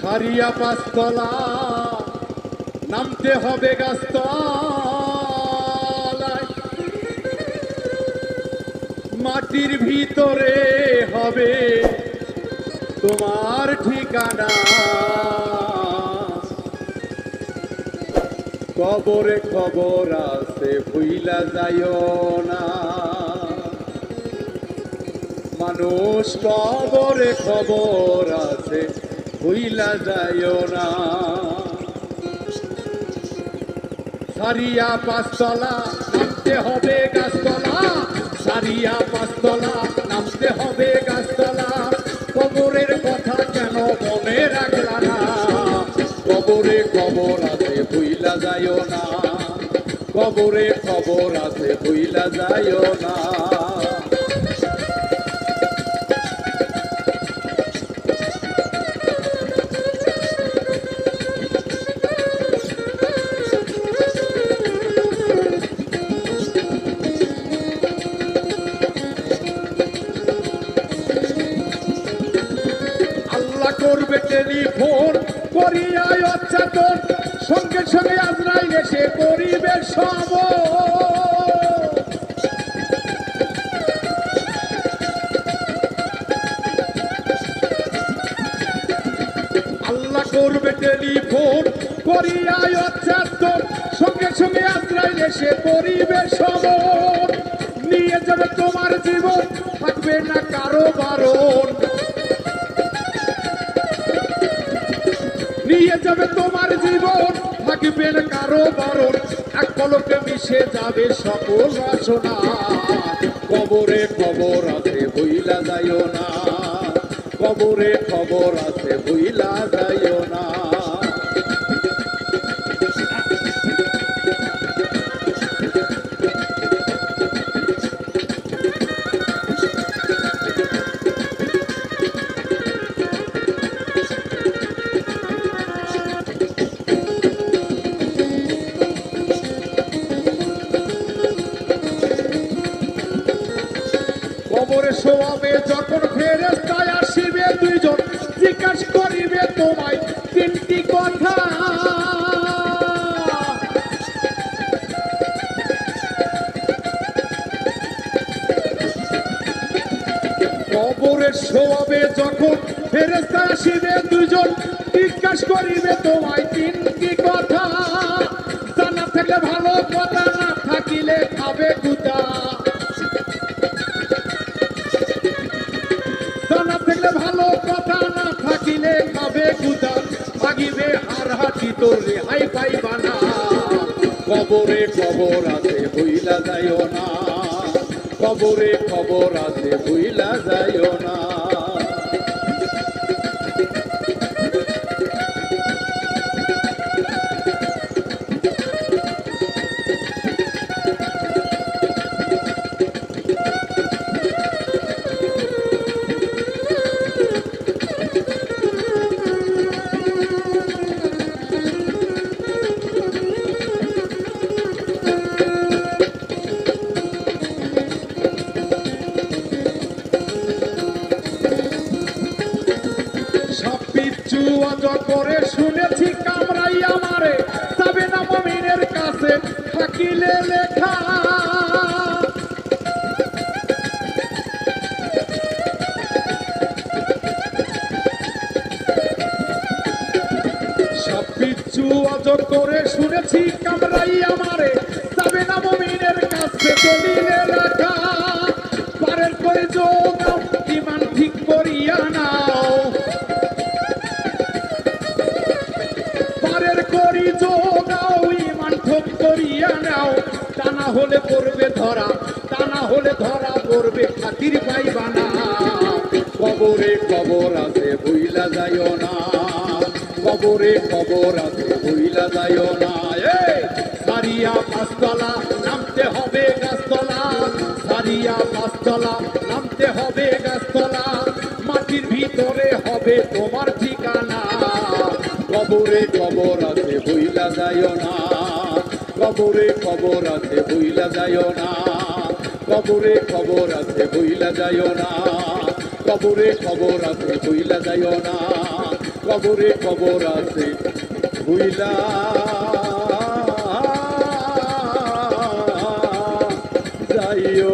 সারিয়া পাঁচতলা নামতে হবে গাছতলায়, মাটির ভিতরে হবে তোমার ঠিকানা। কবরে খবর আছে ভুইলা যাইও না, মানুষ কবরে খবর আছে ভুইলা যাইও না। সারিয়া পাঁচতলা নামতে হবে গাছতলা, সারিয়া পাঁচতলা নামতে হবে গাছতলা। কবরের কথা কেন মনে রাখলা না, কবরে খবর আছে ভুইলা যাইও না, কবরে খবর আছে ভুইলা যাইও না। করবে টেলিফোন করিয়া অচেতন, সঙ্গে সঙ্গে আজরাইল এসে করিবে সব। আল্লাহ করবে টেলিফোন করিয়া অচেতন, সঙ্গে সঙ্গে আজরাইল এসে করিবে সব। নিয়ে যাবে তোমার জীবন, থাকবে না কারো বারণ, নিয়ে যাবে তোমার জীবন, থাকবে না কারো বারণ। এক পলকে মিশে যাবে সকল বাসনা, কবরে খবর আছে ভুইলা যাইও না, কবরে খবর আছে ভুইলা যাইও না। কবরে শোয়াবে যখন ফেরেশতায় আসিবে দুইজন, জিজ্ঞাসা করিবে তোমায় তিনটি কথা। কবরে শোয়াবে যখন ফেরেশতায় আসিবে দুইজন, জিজ্ঞাসা করিবে তোমায় তিনটি কথা। জানা থাকলে ভালো কথা, না থাকিলে খাবে গুতা। জানা থাকলে ভালো কথা, না থাকিলে খাবে গুতা। মাগিবে আর হাতি তোর রেহাই পাইবা না, কবরে খবর আছে ভুইলা যাইও না, কবরে খবর আছে ভুইলা যাইও না। করে শুনেছি কামরাই আমারে, যাবে না মুমিনের কাছে থাকিলে লেখা। সব পিছু আজ করে শুনেছি কামরাই আমারে, যাবে না মুমিনের কাছে দলিলে লেখা। পারের করে যোগাও ইমান ঠিক করিয়া নাও, করি যোগাও ইমান ঠিক করিয়া নাও। তা না হলে পড়বে ধরা, তা না হলে ধরা পড়বে খাতির পাইবা না। কবরে খবর আছে ভুইলা যাইও না, কবরে খবর আছে ভুইলা যাইও না। সারিয়া পাঁচতলা নামতে হবে গাছতলা, সারিয়া পাঁচতলা নামতে হবে গাছতলা। মাটির ভিতরে হবে তোমার ঠিকানা, কবরে খবর আছে ভুইলা যাইও না, কবরে খবর আছে ভুইলা যাইও না, কবরে খবর আছে ভুইলা যাইও না, কবরে খবর আছে ভুইলা যাইও না, কবরে কবর আছে ভুইলা যাইও